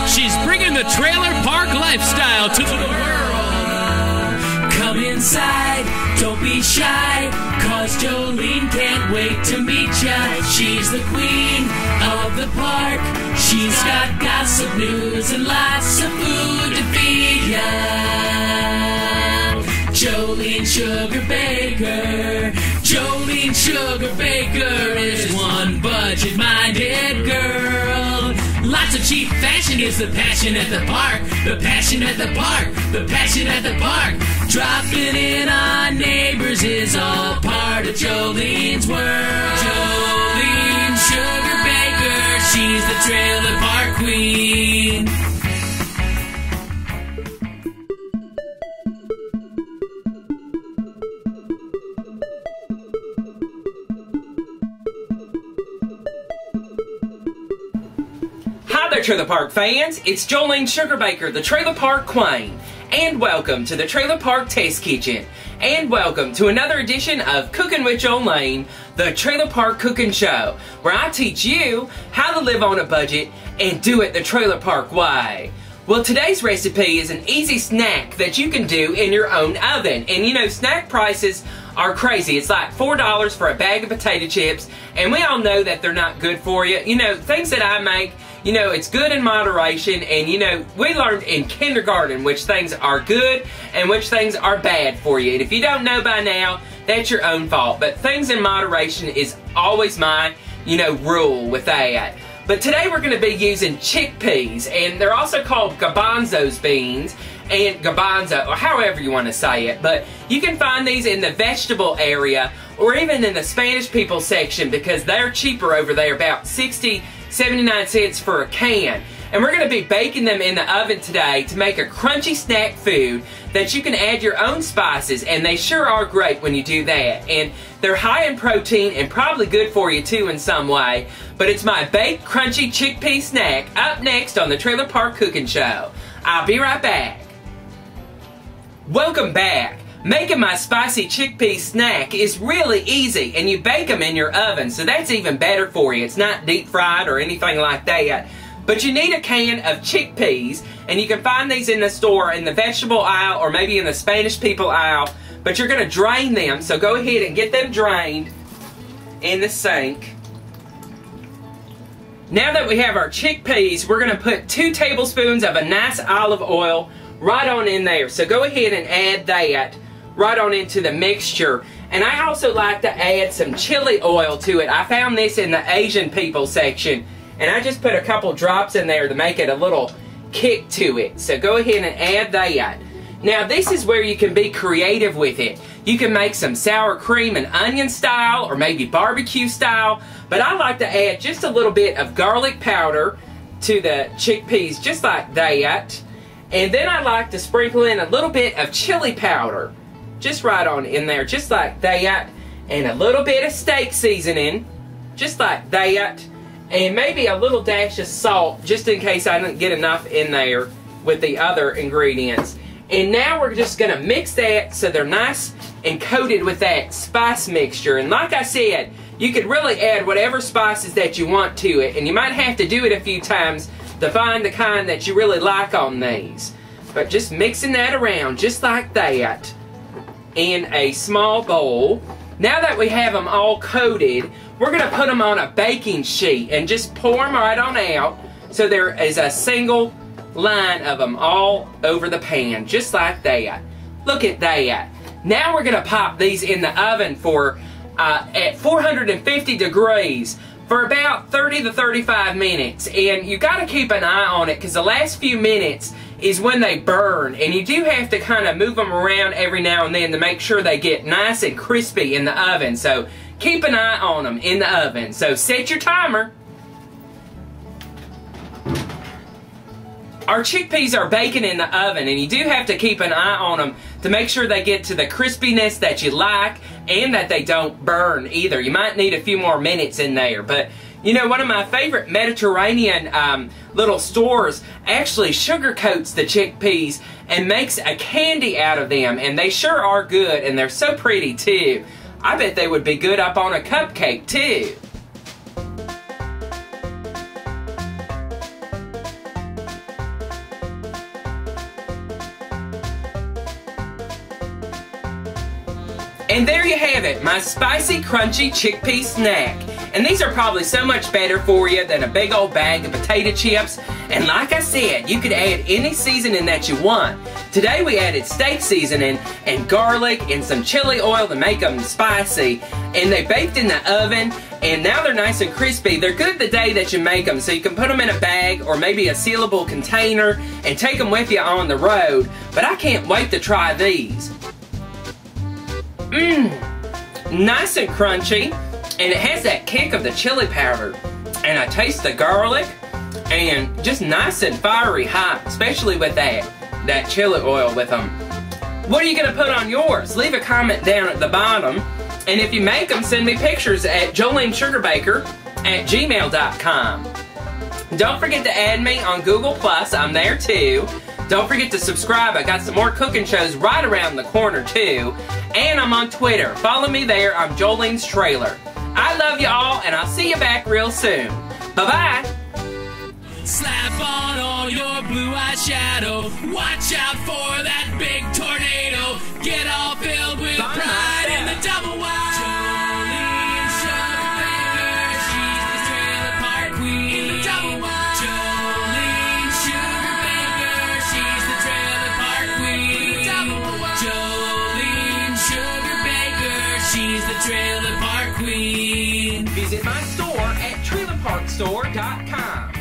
She's bringing the trailer park lifestyle to the world. Come inside, don't be shy, cause Jolene can't wait to meet ya. She's the queen of the park. She's got gossip, news, and lots of food to feed ya. Jolene Sugarbaker. Jolene Sugarbaker is one budget-minded girl. Lots of cheap fashion is the passion at the park. The passion at the park. The passion at the park. Dropping in on neighbors is all part of Jolene's world. Jolene Sugarbaker, she's the trailer park queen. Hi there, Trailer Park fans. It's Jolene Sugarbaker, the Trailer Park Queen, and welcome to the Trailer Park Test Kitchen, and welcome to another edition of Cooking with Jolene, the Trailer Park Cooking Show, where I teach you how to live on a budget and do it the Trailer Park way. Well, today's recipe is an easy snack that you can do in your own oven, and you know, snack prices are crazy. It's like $4 for a bag of potato chips, and we all know that they're not good for you. You know, things that I make, you know, it's good in moderation, and you know, we learned in kindergarten which things are good and which things are bad for you. And if you don't know by now, that's your own fault. But things in moderation is always my, you know, rule with that. But today we're going to be using chickpeas, and they're also called Garbanzo beans, and garbanzo, or however you want to say it. But you can find these in the vegetable area, or even in the Spanish people section, because they're cheaper over there, about 79 cents for a can. And we're going to be baking them in the oven today to make a crunchy snack food that you can add your own spices, and they sure are great when you do that. And they're high in protein and probably good for you too in some way. But it's my baked crunchy chickpea snack up next on the Trailer Park Cooking Show. I'll be right back. Welcome back. Making my spicy chickpea snack is really easy, and you bake them in your oven, so that's even better for you. It's not deep fried or anything like that. But you need a can of chickpeas, and you can find these in the store in the vegetable aisle or maybe in the Spanish people aisle. But you're going to drain them, so go ahead and get them drained in the sink. Now that we have our chickpeas, we're going to put 2 tablespoons of a nice olive oil right on in there. So go ahead and add that right on into the mixture. And I also like to add some chili oil to it. I found this in the Asian people section, and I just put a couple drops in there to make it a little kick to it. So go ahead and add that. Now this is where you can be creative with it. You can make some sour cream and onion style, or maybe barbecue style, but I like to add just a little bit of garlic powder to the chickpeas, just like that. And then I like to sprinkle in a little bit of chili powder, just right on in there, just like that. And a little bit of steak seasoning, just like that. And maybe a little dash of salt, just in case I didn't get enough in there with the other ingredients. And now we're just going to mix that so they're nice and coated with that spice mixture. And like I said, you could really add whatever spices that you want to it. And you might have to do it a few times to find the kind that you really like on these. But just mixing that around just like that in a small bowl. Now that we have them all coated, we're going to put them on a baking sheet and just pour them right on out so there is a single line of them all over the pan, just like that. Look at that. Now we're going to pop these in the oven for at 450 degrees for about 30 to 35 minutes. And you got to keep an eye on it, because the last few minutes is when they burn, and you do have to kind of move them around every now and then to make sure they get nice and crispy in the oven. So keep an eye on them in the oven. So set your timer. Our chickpeas are baking in the oven, and you do have to keep an eye on them to make sure they get to the crispiness that you like and that they don't burn either. You might need a few more minutes in there. But you know, one of my favorite Mediterranean little stores actually sugarcoats the chickpeas and makes a candy out of them, and they sure are good, and they're so pretty too. I bet they would be good up on a cupcake too. And there you have it, my spicy, crunchy chickpea snack. And these are probably so much better for you than a big old bag of potato chips. And like I said, you could add any seasoning that you want. Today we added steak seasoning and garlic and some chili oil to make them spicy. And they baked in the oven, and now they're nice and crispy. They're good the day that you make them, so you can put them in a bag or maybe a sealable container and take them with you on the road. But I can't wait to try these. Nice and crunchy, and it has that kick of the chili powder. And I taste the garlic, and just nice and fiery hot, especially with that chili oil with them. What are you gonna put on yours? Leave a comment down at the bottom, and if you make them, send me pictures at jolenesugarbaker@gmail.com. Don't forget to add me on Google+, I'm there too. Don't forget to subscribe, I got some more cooking shows right around the corner too. And I'm on Twitter. Follow me there, I'm Jolene's Trailer. I love you all, and I'll see you back real soon. Bye-bye. Slap on all your blue eyeshadow. Watch out for that big tornado. Get all filled with pride in the double wide. Jolene Sugarbaker, she's the trailer park queen. In the double wide. Jolene Sugarbaker, she's the trailer park queen. In the double wide. Jolene Sugarbaker, she's the trailer park queen. Visit my store at trailerparkstore.com.